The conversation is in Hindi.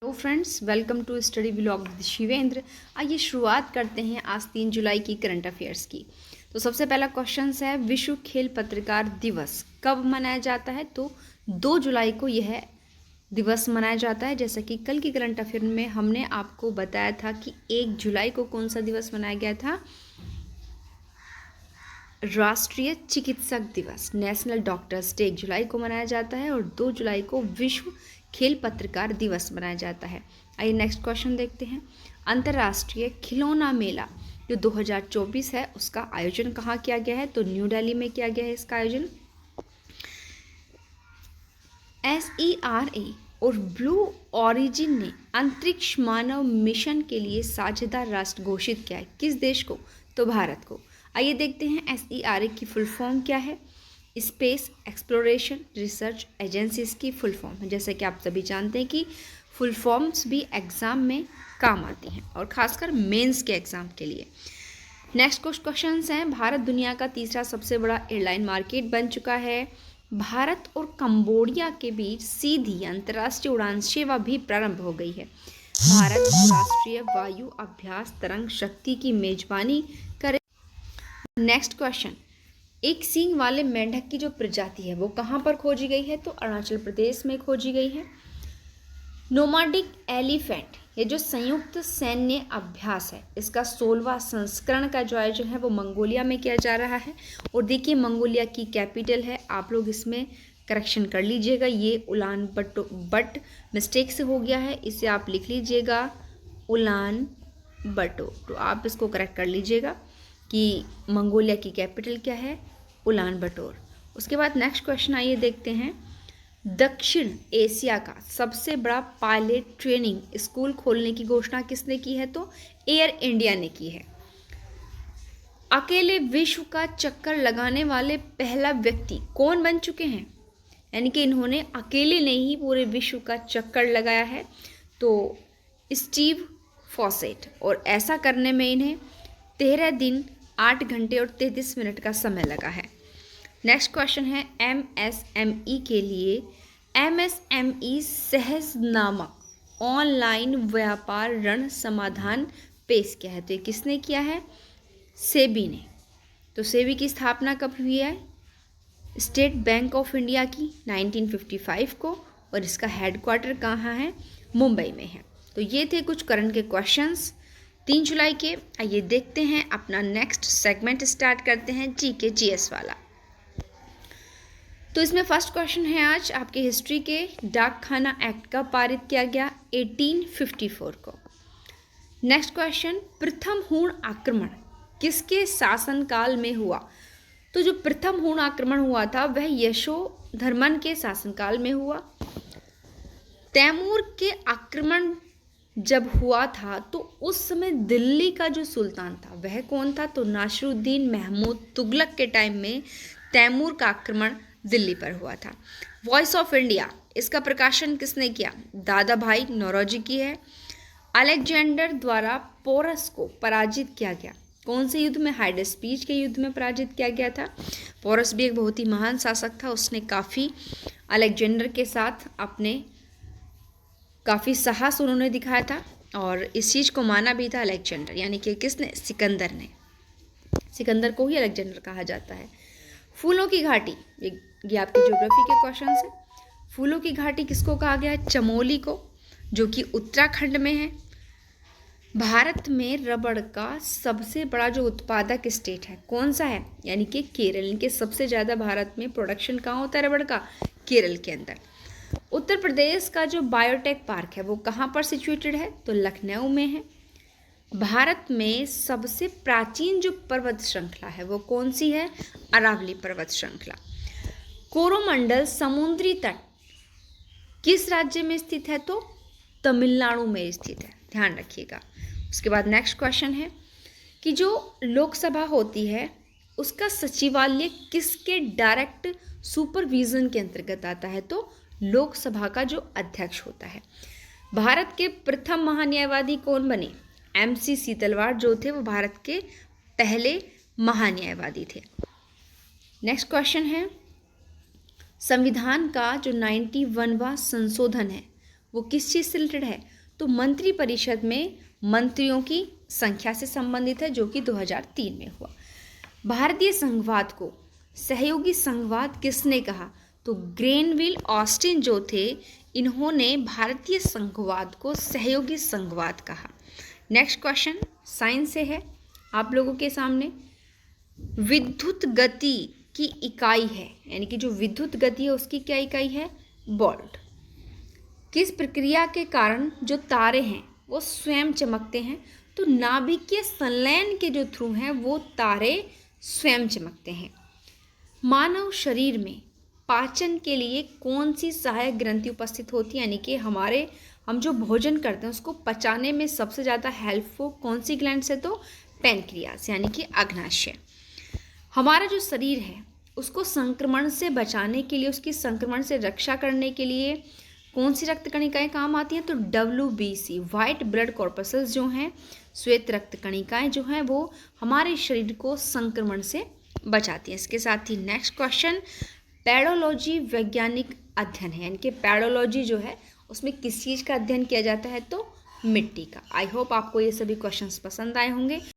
Hello friends, welcome to study vlog with Shivendra. आइए शुरुआत करते हैं आज 3 जुलाई की करंट अफेयर्स की। तो सबसे पहला क्वेश्चन है, विश्व खेल पत्रकार दिवस कब मनाया जाता है? तो 2 जुलाई को यह दिवस मनाया जाता है। जैसा कि कल की करंट अफेयर में हमने आपको बताया था कि 1 जुलाई को कौन सा दिवस मनाया गया था, राष्ट्रीय चिकित्सक दिवस, नेशनल डॉक्टर्स डे 1 जुलाई को मनाया जाता है और 2 जुलाई को विश्व खेल पत्रकार दिवस मनाया जाता है। आइए नेक्स्ट क्वेश्चन देखते हैं। अंतर्राष्ट्रीय खिलौना मेला जो 2024 है उसका आयोजन कहाँ किया गया है? तो न्यू दिल्ली में किया गया है इसका आयोजन। SERA और ब्लू ओरिजिन ने अंतरिक्ष मानव मिशन के लिए साझेदार राष्ट्र घोषित किया है। किस देश को? तो भारत को। आइए देखते हैं SERA की फुल फॉर्म क्या है। स्पेस एक्सप्लोरेशन रिसर्च एजेंसी इसकी फुल फॉर्म है। जैसे कि आप सभी जानते हैं कि फुल फॉर्म्स भी एग्ज़ाम में काम आती हैं और खासकर मेंस के एग्ज़ाम के लिए। नेक्स्ट कुछ क्वेश्चंस हैं। भारत दुनिया का तीसरा सबसे बड़ा एयरलाइन मार्केट बन चुका है। भारत और कंबोडिया के बीच सीधी अंतर्राष्ट्रीय उड़ान सेवा भी प्रारंभ हो गई है। भारत राष्ट्रीय वायु अभ्यास तरंग शक्ति की मेजबानी करे। नेक्स्ट क्वेश्चन, एक सींग वाले मेंढक की जो प्रजाति है वो कहाँ पर खोजी गई है? तो अरुणाचल प्रदेश में खोजी गई है। नोमाडिक एलिफेंट ये जो संयुक्त सैन्य अभ्यास है इसका 16वां संस्करण का जो आयोजन है वो मंगोलिया में किया जा रहा है। और देखिए मंगोलिया की कैपिटल है, आप लोग इसमें करेक्शन कर लीजिएगा, ये उलान बट मिस्टेक से हो गया है, इसे आप लिख लीजिएगा उलान बटो। तो आप इसको करेक्ट कर लीजिएगा कि मंगोलिया की कैपिटल क्या है, उलान बटोर। उसके बाद नेक्स्ट क्वेश्चन आइए देखते हैं। दक्षिण एशिया का सबसे बड़ा पायलट ट्रेनिंग स्कूल खोलने की घोषणा किसने की है? तो एयर इंडिया ने की है। अकेले विश्व का चक्कर लगाने वाले पहला व्यक्ति कौन बन चुके हैं? यानी कि इन्होंने अकेले ने ही पूरे विश्व का चक्कर लगाया है, तो स्टीव फॉसेट, और ऐसा करने में इन्हें 13 दिन 8 घंटे और 33 मिनट का समय लगा है। नेक्स्ट क्वेश्चन है, MSME के लिए MSME सहज नामक ऑनलाइन व्यापार ऋण समाधान पेश किया है। तो ये किसने किया है? सेबी ने। तो सेबी की स्थापना कब हुई है? स्टेट बैंक ऑफ इंडिया की 1955 को, और इसका हेडक्वार्टर कहाँ है? मुंबई में है। तो ये थे कुछ करंट के क्वेश्चंस 3 जुलाई के। आइए देखते हैं अपना नेक्स्ट सेगमेंट स्टार्ट करते हैं GK GS वाला। तो इसमें फर्स्ट क्वेश्चन है आज आपके हिस्ट्री के, डाक खाना एक्ट कब पारित किया गया? 1854 को। नेक्स्ट क्वेश्चन, प्रथम हूण आक्रमण किसके शासनकाल में हुआ? तो जो प्रथम हूण आक्रमण हुआ था वह यशोधर्मन के शासनकाल में हुआ। तैमूर के आक्रमण जब हुआ था तो उस समय दिल्ली का जो सुल्तान था वह कौन था? तो नासिरुद्दीन महमूद तुगलक के टाइम में तैमूर का आक्रमण दिल्ली पर हुआ था। वॉइस ऑफ इंडिया इसका प्रकाशन किसने किया? दादा भाई नौरोजी की है। अलेक्जेंडर द्वारा पोरस को पराजित किया गया कौन से युद्ध में? हाइडेस्पीच के युद्ध में पराजित किया गया था। पोरस भी एक बहुत ही महान शासक था, उसने काफ़ी अलेक्जेंडर के साथ अपने काफ़ी साहस उन्होंने दिखाया था और इस चीज़ को माना भी था अलेक्जेंडर, यानी कि किसने? सिकंदर ने। सिकंदर को ही अलेक्जेंडर कहा जाता है। फूलों की घाटी, ये आपके ज्योग्राफी के क्वेश्चन है। फूलों की घाटी किसको कहा गया है? चमोली को, जो कि उत्तराखंड में है। भारत में रबड़ का सबसे बड़ा जो उत्पादक स्टेट है कौन सा है? यानी कि केरल। इनके सबसे ज़्यादा भारत में प्रोडक्शन कहाँ होता है रबड़ का? केरल के अंदर। उत्तर प्रदेश का जो बायोटेक पार्क है वो कहाँ पर सिचुएटेड है? तो लखनऊ में है। भारत में सबसे प्राचीन जो पर्वत श्रृंखला है वो कौन सी है? अरावली पर्वत श्रृंखला। कोरोमंडल समुद्री तट किस राज्य में स्थित है? तो तमिलनाडु में स्थित है, ध्यान रखिएगा। उसके बाद नेक्स्ट क्वेश्चन है कि जो लोकसभा होती है उसका सचिवालय किसके डायरेक्ट सुपरविजन के अंतर्गत आता है? तो लोकसभा का जो अध्यक्ष होता है। भारत के प्रथम महान्यायवादी कौन बने? MC सीतलवाड़ जो थे वो भारत के पहले महान्यायवादी थे। नेक्स्ट क्वेश्चन है, संविधान का जो 91वां संशोधन है वो किस चीज़ से रिलेटेड है? तो मंत्री परिषद में मंत्रियों की संख्या से संबंधित है, जो कि 2003 में हुआ। भारतीय संघवाद को सहयोगी संघवाद किसने कहा? तो ग्रेनविल ऑस्टिन जो थे, इन्होंने भारतीय संघवाद को सहयोगी संघवाद कहा। नेक्स्ट क्वेश्चन साइंस से है आप लोगों के सामने। विद्युत गति की इकाई है, यानी कि जो विद्युत गति है उसकी क्या इकाई है? वोल्ट। किस प्रक्रिया के कारण जो तारे हैं वो स्वयं चमकते हैं? तो नाभिकीय संलयन के जो थ्रू हैं वो तारे स्वयं चमकते हैं। मानव शरीर में पाचन के लिए कौन सी सहायक ग्रंथि उपस्थित होती है? यानी कि हम जो भोजन करते हैं उसको पचाने में सबसे ज़्यादा हेल्पफुल कौन सी ग्लैंड से? तो पैनक्रियास, यानी कि अग्नाशय। हमारा जो शरीर है उसको संक्रमण से बचाने के लिए, उसकी संक्रमण से रक्षा करने के लिए कौन सी रक्त कणिकाएं काम आती हैं? तो WBC, वाइट ब्लड कॉर्पसेस जो हैं, श्वेत रक्त कणिकाएं जो हैं, वो हमारे शरीर को संक्रमण से बचाती हैं। इसके साथ ही नेक्स्ट क्वेश्चन, पैडोलॉजी वैज्ञानिक अध्ययन है, यानी कि पैडोलॉजी जो है उसमें किस चीज़ का अध्ययन किया जाता है? तो मिट्टी का। आई होप आपको ये सभी क्वेश्चंस पसंद आए होंगे।